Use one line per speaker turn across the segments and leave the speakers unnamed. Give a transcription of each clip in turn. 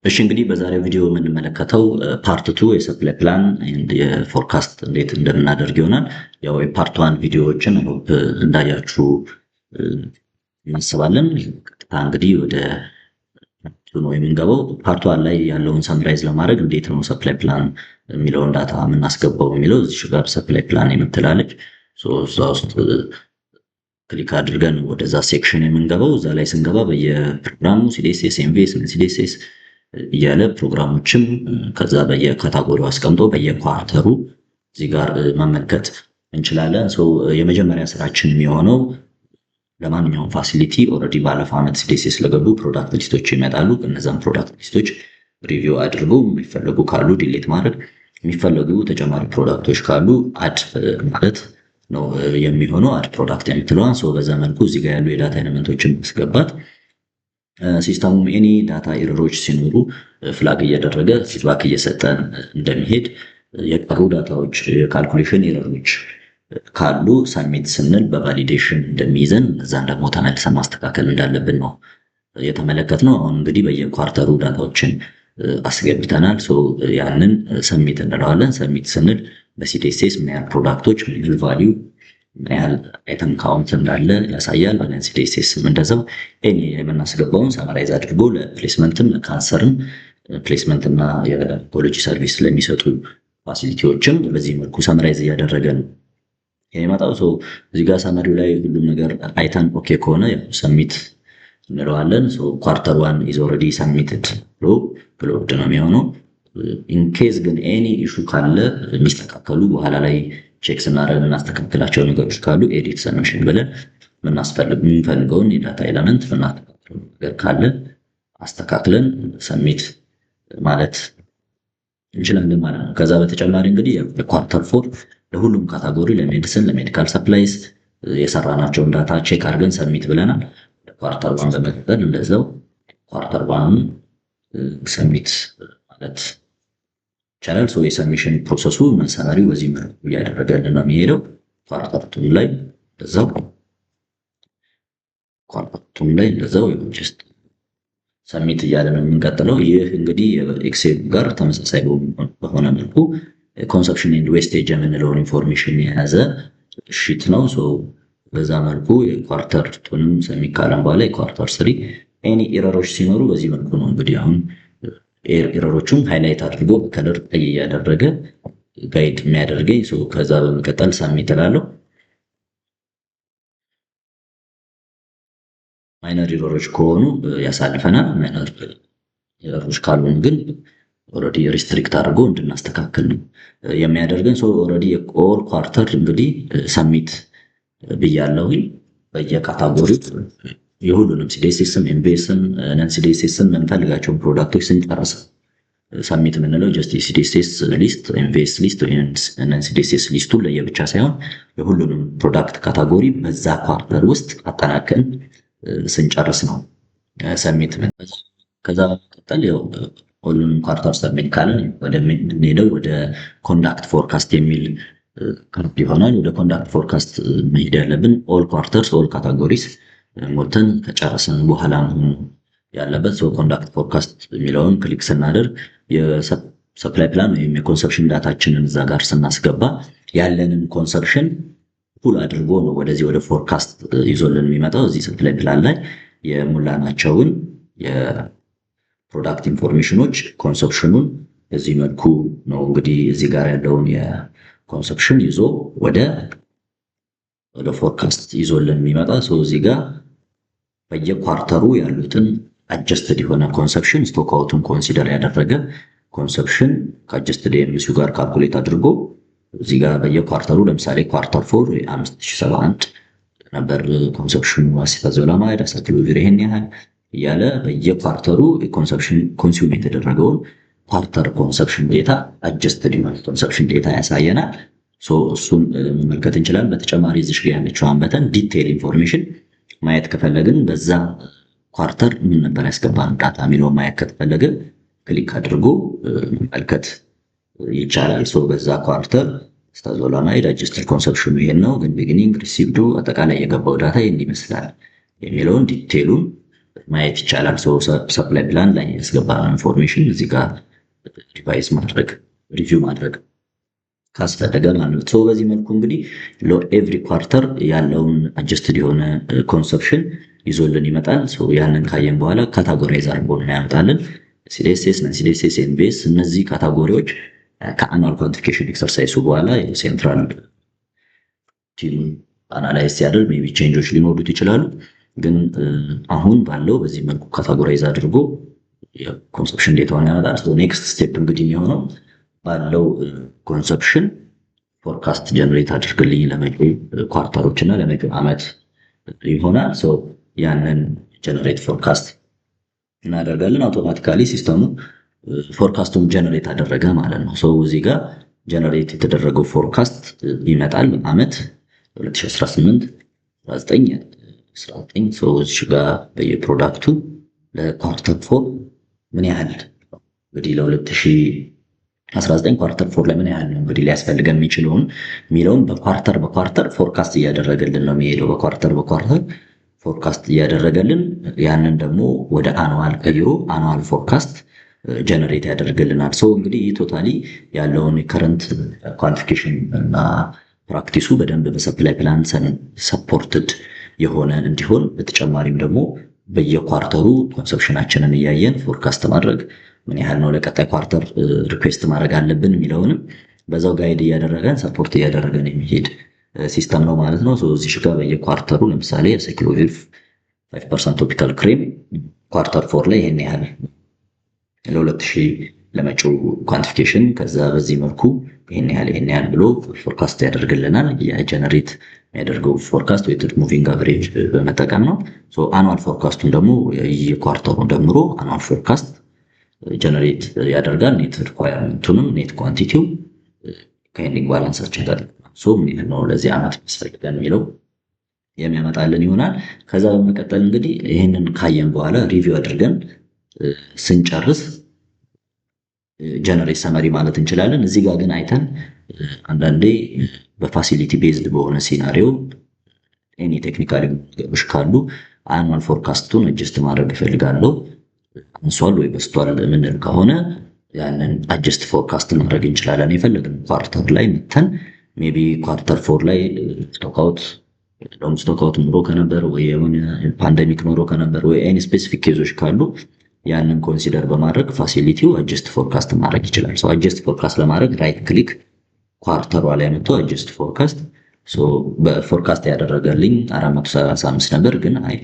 እሺ እንግዲህ በዛሬው ቪዲዮ የምንመለከተው ፓርት 2 የሰፕላይ ፕላን ኤንድ የፎርካስት እንዴት እንደምናደርግ ይሆናል። ያው የፓርት 1 ቪዲዮዎችን ሆፕ እንዳያችሁ እናስባለን። ቀጥታ እንግዲህ ወደ ነው የምንገባው። ፓርት 1 ላይ ያለውን ሰምራይዝ ለማድረግ እንዴት ነው ሰፕላይ ፕላን የሚለውን ዳታ የምናስገባው የሚለው እዚህ ጋር ሰፕላይ ፕላን የምትላለች እዛ ውስጥ ክሊክ አድርገን ወደዛ ሴክሽን የምንገባው። እዛ ላይ ስንገባ በየፕሮግራሙ ሲዲኤስኤስ ኤምቪኤስ ሲዲኤስኤስ እያለ ፕሮግራሞችም ከዛ በየካታጎሪው አስቀምጦ በየኳርተሩ እዚህ ጋር መመልከት እንችላለን። የመጀመሪያ ስራችን የሚሆነው ለማንኛውም ፋሲሊቲ ኦልሬዲ ባለፈው ዓመት ሲዲኤስኤስ ለገቡ ፕሮዳክት ሊስቶች ይመጣሉ። እነዛን ፕሮዳክት ሊስቶች ሪቪው አድርጎ የሚፈለጉ ካሉ ዲሊት ማድረግ፣ የሚፈለጉ ተጨማሪ ፕሮዳክቶች ካሉ አድ ማለት ነው የሚሆነው። አድ ፕሮዳክት የምትለዋን በዛ መልኩ እዚህ ጋር ያሉ የዳታ ኤሌመንቶችን ማስገባት፣ ሲስተሙም ኤኒ ዳታ ኤረሮች ሲኖሩ ፍላግ እያደረገ ፊድባክ እየሰጠን እንደሚሄድ፣ የቀሩ ዳታዎች የካልኩሌሽን ኤረሮች ካሉ ሰሚት ስንል በቫሊዴሽን እንደሚይዘን እነዛን ደግሞ ተመልሰን ማስተካከል እንዳለብን ነው የተመለከትነው። አሁን እንግዲህ በየኳርተሩ ዳታዎችን አስገብተናል። ያንን ሰሚት እንለዋለን። ሰሚት ስንል በሲዲኤስኤስ ምን ያህል ፕሮዳክቶች ምን ያህል ቫሊዩ ምን ያህል አይተም ካውንት እንዳለ ያሳያል። ሲዲኤስኤስም እንደዛው ኤኒ የምናስገባውን ሰማራይዝ አድርጎ ለፕሌስመንትም ለካንሰርም ፕሌስመንት እና የፖሎጂ ሰርቪስ ለሚሰጡ ፋሲሊቲዎችም በዚህ መልኩ ሰማራይዝ እያደረገ ነው የሚመጣው። እዚህ ጋር ሰመሪው ላይ ሁሉም ነገር አይተን ኦኬ ከሆነ ሰሚት እንለዋለን። ኳርተር 1 ኢዝ ኦልሬዲ ሰሚትድ ብሎ ነው የሚሆነው። ኢንኬዝ ግን ኤኒ ኢሹ ካለ የሚስተካከሉ በኋላ ላይ ቼክ ስናደርግ የምናስተካክላቸው ነገሮች ካሉ ኤዲት ሰብሚሽን ብለን የምንፈልገውን የዳታ ኤለመንት የምናስተካክለው ነገር ካለ አስተካክለን ሰሚት ማለት እንችላለን ማለት ነው። ከዛ በተጨማሪ እንግዲህ የኳርተር 4 ለሁሉም ካታጎሪ ለሜዲሲን ለሜዲካል ሰፕላይስ የሰራናቸውን ዳታ ቼክ አድርገን ሰሚት ብለናል። ኳርተር 1 በመቀጠል እንደዛው ኳርተር 1 ሰሚት ማለት ቻናል የሰሚሽን ፕሮሰሱ መሰራሪው በዚህ መልኩ እያደረገልን ነው የሚሄደው። ኳርተር 2 ላይ እንደዛው ጀስት ሰሚት እያለ ነው የምንቀጥለው። ይህ እንግዲህ ኤክሴል ጋር ተመሳሳይ በሆነ መልኩ ኮንሰፕሽን ኤንድ ዌስቴጅ የምንለውን ኢንፎርሜሽን የያዘ ሺት ነው። በዛ መልኩ የኳርተር 2ንም ሰሚት ካለን በኋላ የኳርተር 3 ኤኒ ኤረሮች ሲኖሩ በዚህ መልኩ ነው እንግዲህ አሁን ኤረሮቹን ሃይላይት አድርጎ ከለር ቀይ እያደረገ ጋይድ የሚያደርገኝ። ከዛ በመቀጠል ሰሚት እላለሁ። ማይነር ኤረሮች ከሆኑ ያሳልፈናል። ማይነር ኤረሮች ካልሆኑ ግን ኦልሬዲ ሪስትሪክት አድርጎ እንድናስተካክል ነው የሚያደርገን። ኦልሬዲ የኦል ኳርተር እንግዲህ ሰሚት ብያለሁ። በየካታጎሪው የሁሉንም ሲዲኤስኤስም ኤምቪኤስም ነን ሲዲኤስኤስም የምንፈልጋቸውን ፕሮዳክቶች ስንጨርስ ሰሚት የምንለው ጀስት የሲዲኤስኤስ ሊስት ኤምቪኤስ ሊስት ወይ ነን ሲዲኤስኤስ ሊስቱን ለየብቻ ሳይሆን የሁሉንም ፕሮዳክት ካታጎሪ በዛ ኳርተር ውስጥ አጠናቀን ስንጨርስ ነው ሰሚት። ከዛ ቀጠል ሁሉንም ኳርተር ሰሚት ካለን ወደ ኮንዳክት ፎርካስት የሚል ካርድ ይሆናል። ወደ ኮንዳክት ፎርካስት መሄድ ያለብን ኦል ኳርተርስ ኦል ካታጎሪስ ሞልተን ከጨረስን በኋላ ነው ያለበት። ኮንዳክት ፎርካስት የሚለውን ክሊክ ስናደርግ የሰፕላይ ፕላን ወይም የኮንሰፕሽን ዳታችንን እዛ ጋር ስናስገባ ያለንን ኮንሰፕሽን ፉል አድርጎ ነው ወደዚህ ወደ ፎርካስት ይዞልን የሚመጣው። እዚህ ሰፕላይ ፕላን ላይ የሙላናቸውን የፕሮዳክት ኢንፎርሜሽኖች ኮንሰፕሽኑን በዚህ መልኩ ነው እንግዲህ እዚህ ጋር ያለውን የኮንሰፕሽን ይዞ ወደ ፎርካስት ይዞልን የሚመጣ። እዚህ ጋር በየኳርተሩ ያሉትን አጀስትድ የሆነ ኮንሰፕሽን ስቶክ አውቱን ኮንሲደር ያደረገ ኮንሰፕሽን ከአጀስትድ ኤምሲዩ ጋር ካልኩሌት አድርጎ እዚህ ጋር በየኳርተሩ ለምሳሌ ኳርተር 4 5071 ነበር ኮንሰፕሽኑ አሲታዞላማይድ አሳክሎቪር ይሄን ያህል እያለ በየኳርተሩ ኮንሰፕሽን ኮንሱም የተደረገውን ኳርተር ኮንሰፕሽን ዴታ አጀስትድ የሆነ ኮንሰፕሽን ዴታ ያሳየናል። እሱን መመልከት እንችላለን። በተጨማሪ እዚህ ጋር ያለችውን በተን ዲቴይል ኢንፎርሜሽን ማየት ከፈለግን በዛ ኳርተር ምን ነበር ያስገባን ዳታ የሚለውን ማየት ከተፈለገ ክሊክ አድርጎ መመልከት ይቻላል። በዛ ኳርተር ስታዞላማይድ አጀስትድ ኮንሰፕሽኑ ይሄን ነው፣ ግን ቢጊኒንግ ሪሲቭዱ አጠቃላይ የገባው ዳታ ይሄን ይመስላል የሚለውን ዲቴይሉን ማየት ይቻላል። ሰፕላይ ፕላን ላይ ያስገባነው ኢንፎርሜሽን እዚህ ጋር ሪቫይዝ ማድረግ ሪቪው ማድረግ ካስፈለገ ማለት ነው። በዚህ መልኩ እንግዲህ ኤቭሪ ኳርተር ያለውን አጀስትድ የሆነ ኮንሰፕሽን ይዞልን ይመጣል። ያንን ካየን በኋላ ካታጎራይዝ አድርጎ ነው ያመጣልን። ሲዲኤስኤስ እና ሲዲኤስኤስ ኤንቢኤስ እነዚህ ካታጎሪዎች ከአኑዋል ኳንቲፊኬሽን ኤክሰርሳይሱ በኋላ የሴንትራል ቲም አናላይዝ ሲያደርግ ሜቢ ቼንጆች ሊኖሩት ይችላሉ። ግን አሁን ባለው በዚህ መልኩ ካታጎራይዝ አድርጎ የኮንሰፕሽን ዴታውን ያመጣል። ኔክስት ስቴፕ እንግዲህ የሚሆነው ባለው ኮንሰፕሽን ፎርካስት ጀነሬት አድርግልኝ ለመጪው ኳርተሮች እና ለመጪው ዓመት ይሆናል። ያንን ጀነሬት ፎርካስት እናደርጋለን። አውቶማቲካሊ ሲስተሙ ፎርካስቱን ጀነሬት አደረገ ማለት ነው። እዚህ ጋር ጀነሬት የተደረገው ፎርካስት ይመጣል በዓመት 2018 19 እዚህ ጋር በየፕሮዳክቱ ለኳርተር ፎር ምን ያህል እንግዲህ ለ2019 ኳርተር ፎር ላይ ምን ያህል ነው እንግዲህ ሊያስፈልገን የሚለውን በኳርተር ፎርካስት እያደረገልን ነው የሚሄደው። በኳርተር ፎርካስት እያደረገልን ያንን ደግሞ ወደ አኑዋል ቀይሮ አኑዋል ፎርካስት ጀነሬት ያደርግልናል። እንግዲህ ይህ ቶታሊ ያለውን ከረንት ኳንቲፊኬሽን እና ፕራክቲሱ በደንብ በሰፕላይ ፕላን ሰፖርትድ የሆነ እንዲሆን በተጨማሪም ደግሞ በየኳርተሩ ኮንሰፕሽናችንን እያየን ፎርካስት ማድረግ ምን ያህል ነው ለቀጣይ ኳርተር ሪኩዌስት ማድረግ አለብን የሚለውንም በዛው ጋይድ እያደረገን ሰፖርት እያደረገን የሚሄድ ሲስተም ነው ማለት ነው። እዚህ ጋር በየኳርተሩ ለምሳሌ ሳይክሎቪር 5% ቶፒካል ክሬም ኳርተር ፎር ላይ ይሄን ያህል ለ2000 ለመጪው ኳንቲፊኬሽን ከዛ በዚህ መልኩ ይሄን ያህል ብሎ ፎርካስት ያደርግልናል። የጀነሬት የሚያደርገው ፎርካስት ዌይትድ ሙቪንግ አቨሬጅ በመጠቀም ነው። አኑዋል ፎርካስቱን ደግሞ የኳርተሩን ደምሮ አኑዋል ፎርካስት ጀነሬት ያደርጋል። ኔት ሪኳየርመንቱንም ኔት ኳንቲቲው ከኤንዲንግ ባላንሳችን ጋር ምን ያህል ነው ለዚህ ዓመት ያስፈልገን የሚለው የሚያመጣልን ይሆናል። ከዛ በመቀጠል እንግዲህ ይህንን ካየን በኋላ ሪቪው አድርገን ስንጨርስ ጀነሬት ሰመሪ ማለት እንችላለን። እዚህ ጋር ግን አይተን አንዳንዴ በፋሲሊቲ ቤዝድ በሆነ ሲናሪዮ ኤኒ ቴክኒካል ነገሮች ካሉ አኑዋል ፎርካስቱን አጀስት ማድረግ እፈልጋለሁ አንሷል ወይ በስቷል የምንል ከሆነ ያንን አጀስት ፎርካስት ማድረግ እንችላለን። የፈለግን ኳርተር ላይ መተን ሜቢ ኳርተር ፎር ላይ ሎንግ ስቶክአውት ኖሮ ከነበር ወይ የሆነ ፓንደሚክ ኖሮ ከነበር ወይ ኤኒ ስፔሲፊክ ኬዞች ካሉ ያንን ኮንሲደር በማድረግ ፋሲሊቲው አጀስት ፎርካስት ማድረግ ይችላል። አጀስት ፎርካስት ለማድረግ ራይት ክሊክ ኳርተሯ ላይ መጥቶ አጀስት ፎርካስት በፎርካስት ያደረገልኝ 435 ነበር፣ ግን አይ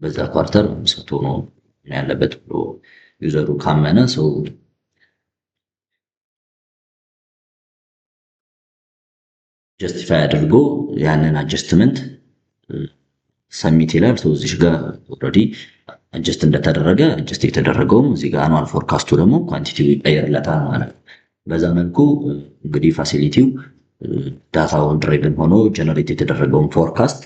በዛ ኳርተር 500 ነው ያለበት ብሎ ዩዘሩ ካመነ ጀስቲፋይ አድርጎ ያንን አጀስትመንት ሰሚት ይላል። እዚህ ጋር ኦልሬዲ አጀስት እንደተደረገ አጀስት የተደረገውም እዚህ ጋር አኑዋል ፎርካስቱ ደግሞ ኳንቲቲው ይቀየርለታል ማለት ነው። በዛ መልኩ እንግዲህ ፋሲሊቲው ዳታውን ድሪቭን ሆኖ ጀነሬት የተደረገውን ፎርካስት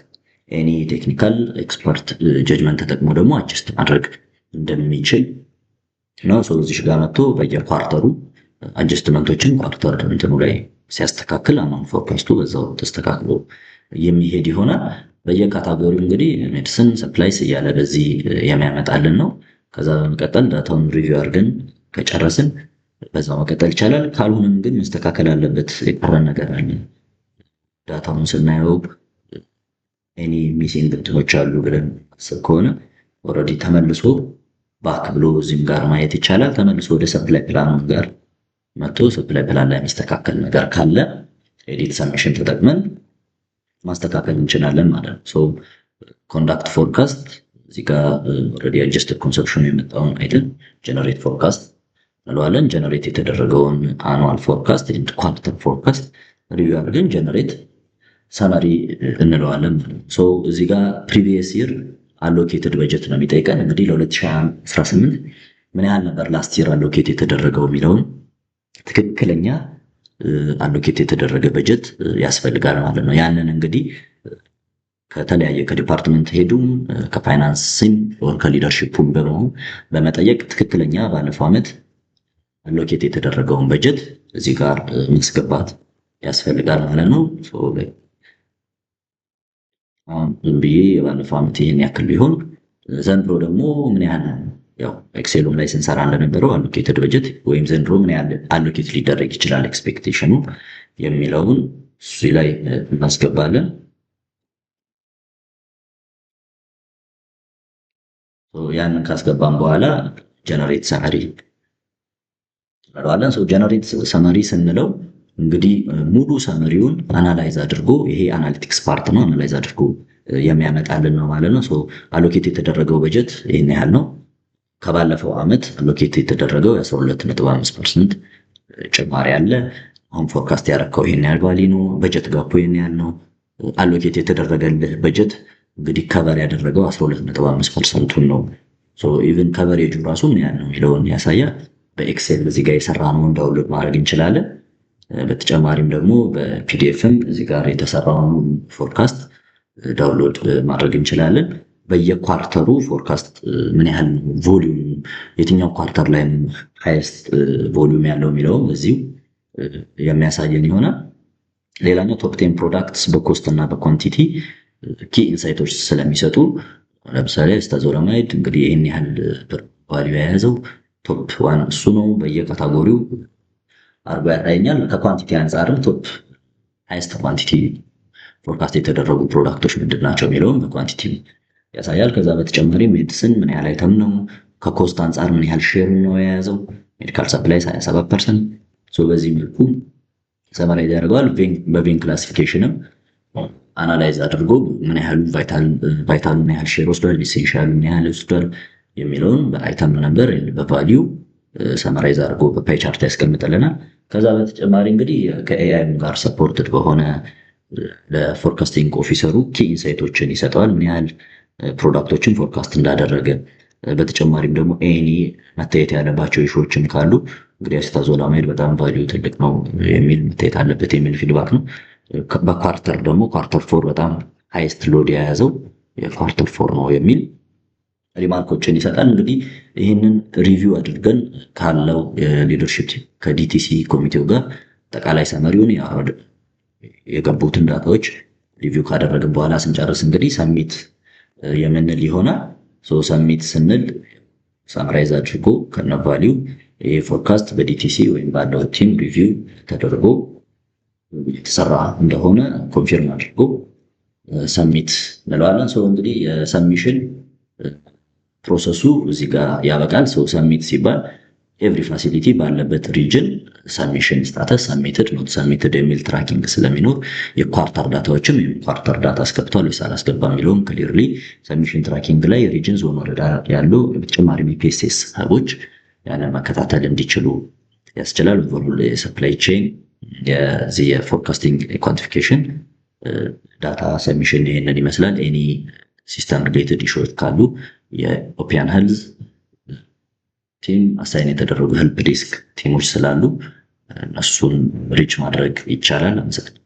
ኤኒ ቴክኒካል ኤክስፐርት ጀጅመንት ተጠቅሞ ደግሞ አጀስት ማድረግ እንደሚችል ነው። እዚህ ጋር መጥቶ በየኳርተሩ አጀስትመንቶችን ኳርተር እንትኑ ላይ ሲያስተካክል አኑዋል ፎርካስቱ በዛው ተስተካክሎ የሚሄድ ይሆናል። በየካታጎሪው እንግዲህ ሜዲሲን ሰፕላይስ እያለ በዚህ የሚያመጣልን ነው። ከዛ በመቀጠል ዳታውን ሪቪው አድርገን ከጨረስን በዛው መቀጠል ይቻላል። ካልሆነም ግን መስተካከል አለበት የቀረን ነገር አለ። ዳታውን ስናየው ኤኒ ሚሲንግ እንትኖች አሉ ብለን አስብ ከሆነ ኦልሬዲ ተመልሶ ባክ ብሎ እዚህም ጋር ማየት ይቻላል። ተመልሶ ወደ ሰፕላይ ፕላኑ ጋር መጥቶ ሰፕላይ ፕላን ላይ የሚስተካከል ነገር ካለ ኤዲት ሰሚሽን ተጠቅመን ማስተካከል እንችላለን ማለት ነው። ኮንዳክት ፎርካስት እዚህ ጋር ኦልሬዲ አጀስትድ ኮንሰፕሽኑ የመጣውን አይተን ጀነሬት ፎርካስት እንለዋለን። ጀነሬት የተደረገውን አኑዋል ፎርካስት ኤንድ ኳርተር ፎርካስት ሪቪው አድርገን ጀነሬት ሰመሪ እንለዋለን ማለት ነው። እዚህ ጋር ፕሪቪየስ ይር አሎኬትድ በጀት ነው የሚጠይቀን። እንግዲህ ለ2018 ምን ያህል ነበር ላስት ይር አሎኬት የተደረገው የሚለውን ትክክለኛ አሎኬት የተደረገ በጀት ያስፈልጋል ማለት ነው። ያንን እንግዲህ ከተለያየ ከዲፓርትመንት ሄዱም ከፋይናንስም ወር ከሊደርሺፑም በመጠየቅ ትክክለኛ ባለፈው ዓመት አሎኬት የተደረገውን በጀት እዚህ ጋር ማስገባት ያስፈልጋል ማለት ነው። አሁን ብዬ የባለፈው ዓመት ይሄን ያክል ቢሆን ዘንድሮ ደግሞ ምን ያህል ያው ኤክሴሉም ላይ ስንሰራ እንደነበረው አሎኬትድ በጀት ወይም ዘንድሮ ምን ያህል አሎኬት ሊደረግ ይችላል ኤክስፔክቴሽኑ የሚለውን እሱ ላይ እናስገባለን። ያንን ካስገባን በኋላ ጀነሬት ሰመሪ እንለዋለን። ጀነሬት ሰመሪ ስንለው እንግዲህ ሙሉ ሰመሪውን አናላይዝ አድርጎ ይሄ አናሊቲክስ ፓርት ነው፣ አናላይዝ አድርጎ የሚያመጣልን ነው ማለት ነው። አሎኬት የተደረገው በጀት ይህን ያህል ነው። ከባለፈው ዓመት አሎኬት የተደረገው የ12.5% ጭማሪ አለ። አሁን ፎርካስት ያደረከው ይሄን ያህል ቫሊ ነው። በጀት ጋፑ ይሄን ያህል ነው። አሎኬት የተደረገልህ በጀት እንግዲህ ከቨር ያደረገው 12.5%ን ነው። ኢቭን ከቨሬጁ ራሱ ምን ያህል ነው የሚለውን ያሳያል። በኤክሴል እዚህ ጋር የሰራነውን ዳውንሎድ ማድረግ እንችላለን። በተጨማሪም ደግሞ በፒዲኤፍም እዚህ ጋር የተሰራውን ፎርካስት ዳውንሎድ ማድረግ እንችላለን። በየኳርተሩ ፎርካስት ምን ያህል ቮሊዩም የትኛው ኳርተር ላይ ሃይስት ቮሊዩም ያለው የሚለውም እዚሁ የሚያሳየን ይሆናል። ሌላኛው ቶፕ 10 ፕሮዳክትስ በኮስት እና በኳንቲቲ ኪ ኢንሳይቶች ስለሚሰጡ ለምሳሌ ስታዞላማይድ እንግዲህ ይህን ያህል ቫልዩ የያዘው ቶፕ ዋን እሱ ነው። በየካታጎሪው 40 ያሳየኛል። ከኳንቲቲ አንጻርም ቶፕ ሃይስት ኳንቲቲ ፎርካስት የተደረጉ ፕሮዳክቶች ምንድን ናቸው የሚለውም በኳንቲቲ ያሳያል። ከዛ በተጨማሪ ሜዲሲን ምን ያህል አይተም ነው፣ ከኮስት አንጻር ምን ያህል ሼር ነው የያዘው፣ ሜዲካል ሰፕላይስ 27%። በዚህ መልኩ ሰመራይዝ ያደርገዋል። በቬን ክላሲፊኬሽንም አናላይዝ አድርጎ ምን ያህሉ ቫይታሉ ምን ያህል ሼር ወስዷል፣ ኢሴንሻሉ ምን ያህል ወስዷል የሚለውን በአይተም ነበር በቫሊዩ ሰመራይዝ አድርጎ በፓይ ቻርት ያስቀምጥልናል። ከዛ በተጨማሪ እንግዲህ ከኤአይ ጋር ሰፖርትድ በሆነ ለፎርካስቲንግ ኦፊሰሩ ኪ ኢንሳይቶችን ይሰጠዋል፣ ምን ያህል ፕሮዳክቶችን ፎርካስት እንዳደረገ። በተጨማሪም ደግሞ ኤኒ መታየት ያለባቸው ኢሹዎችም ካሉ እንግዲህ አሲታዞላማይድ በጣም ቫሊዩ ትልቅ ነው የሚል መታየት አለበት የሚል ፊድባክ ነው። በኳርተር ደግሞ ኳርተር 4 በጣም ሃይስት ሎድ የያዘው የኳርተር 4 ነው የሚል ሪማርኮችን ይሰጣል። እንግዲህ ይህንን ሪቪው አድርገን ካለው የሊደርሺፕ ከዲቲሲ ኮሚቴው ጋር አጠቃላይ ሰመሪውን የገቡትን ዳታዎች ሪቪው ካደረግን በኋላ ስንጨርስ እንግዲህ ሰሚት የምንል ይሆናል። ሰሚት ስንል ሳምራይዝ አድርጎ ከነቫሊው ይሄ ፎርካስት በዲቲሲ ወይም ባለው ቲም ሪቪው ተደርጎ የተሰራ እንደሆነ ኮንፊርም አድርጎ ሰሚት እንለዋለን። እንግዲህ የሰሚሽን ፕሮሰሱ እዚህ ጋር ያበቃል። ሰሚት ሲባል ኤቭሪ ፋሲሊቲ ባለበት ሪጅን ሰሚሽን ስታተስ ሰሚትድ ኖት ሰሚትድ የሚል ትራኪንግ ስለሚኖር የኳርተር ዳታዎችም የኳርተር ዳታ አስገብቷል ወይስ አላስገባ የሚለውም ክሊርሊ ሰሚሽን ትራኪንግ ላይ ሪጅን ዞን ወረዳ ያሉ በተጨማሪ ፒኤስኤስ ህቦች ያንን መከታተል እንዲችሉ ያስችላል። ኦቨርኦል የሰፕላይ ቼን የዚህ የፎርካስቲንግ ኳንቲፊኬሽን ዳታ ሰሚሽን ይሄንን ይመስላል። ኤኒ ሲስተም ሪሌትድ ኢሹዎች ካሉ የኦፒያን ሄልዝ ቲም አሳይን የተደረጉ ሄልፕ ዴስክ ቲሞች ስላሉ እነሱን ሪች ማድረግ ይቻላል። አመሰግናለሁ።